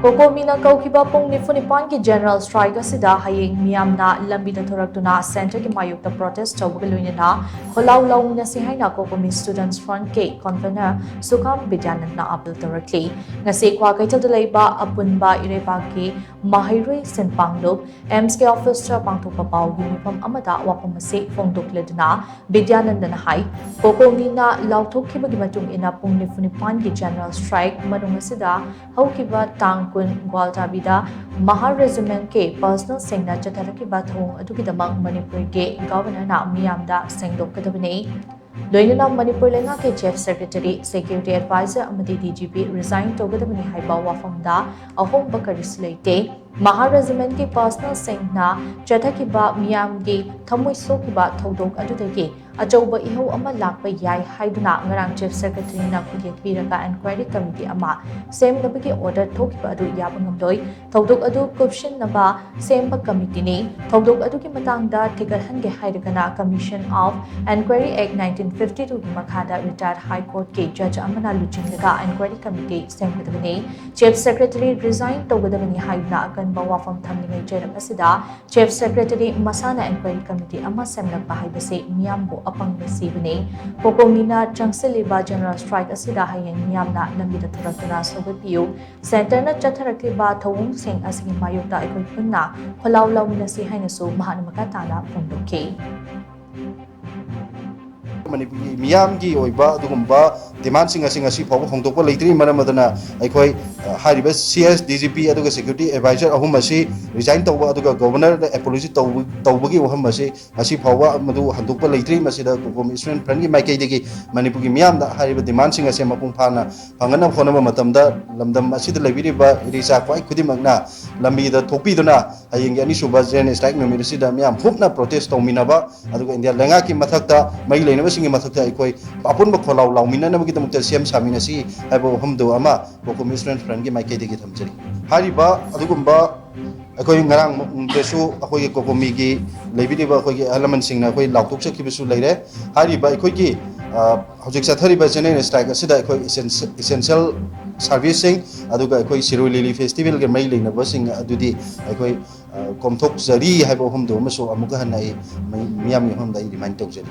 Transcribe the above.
COCOMI na koukhiba pung nifunipan ki General Strike asida Hayeng Meeyamna Lambi Da Thoraktuna Center ki Mayokta protest Toubaga Loinana Khollao Laominnasi haina COCOMI Students Front ke Convenor Sukham Bidyananda tourakli ngasi kwa kaital laiba apunba irepa ki Mahirui Sinpanglup MSK officer pangthupa pau gi mifam amada wapam ase phongdokledna Bidyananda na hai COCOMI na lauthokhiba gi matung ina pung nifunipan ki General Strike manung asida haukiba tang kun Gwaltabida Mahar Regiment ke personal singna chataraki bathong adukidamang Manipuri ke Governor na Meeyamda sengdokadabani Loinana Manipur lenga ke Chief Secretary Security Advisor amadi DGP resign togadabani haiba wafamda ahom bakaris leite Mahar Regiment ke personal singna chatakiba Meeyam ge thamoi sokiba thodok adudagi achauba ihau ama lakpa yai haiduna ngarang Chief Secretary na khuyekpiraga inquiry committee ama semnabagi order thokiba adu yabangamdoi thodok adu corruption naba semba committee ni thodok adu ki matangda thigalhange hairagana Commission of Inquiry Act 1952 ki makhada retired High Court ke judge amana luchingaga inquiry committee semgadabani Chief Secretary resign togadabani haiduna akanba wafam thamningai jerap asida Chief Secretary masana inquiry committee ama semnakpa haibase miyambo apang resibani COCOMI na changsiliba General Strike asida Hayeng Meeyamna Lambi Da Thoraktuna sogapiu center na tourakli ba thawung sing asigi Mayokta aikoi punna Khollao Laominnasi haina su mahanmakatana phongdokki Manipuri Miyam ki oiba dugumba demand sing asi phaw hongdokpa leitri maramadana aikoi hariba CS DGP aduga security advisor ahum asi resign tawba aduga governor apology tawbagi waham asi phawa madu handokpa leitri masida COCOMI Students Front ki maikai degi Manipuri Miyam da hariba demand sing asi mapung phana phangana phonama matamda lamdam asida lebiriba risa kwai khudimakna lambi da thokpiduna hayeng ani suba gen strike number sida miyam phupna protest tawminaba aduga India lenga ki mathakta mai leinaba singi mathakta aikoi apunba Khollao Laominnana gi tamukta sem saminasi haibo hamdo ama COCOMI Students Front gi maikai degi thamjari hariba adugumba akoi ngarang desu akoi COCOMI gi leibiriba akoi gi alaman singna akoi lautok sakhibisu leire hariba akoi gi hojik sathariba general strike asida akoi essential servicing aduga akoi Siroi Lili festival ge mai leinaba sing adudi akoi komthok jari haibo hamdo maso amuga hanai miyam hamdai remind tawjari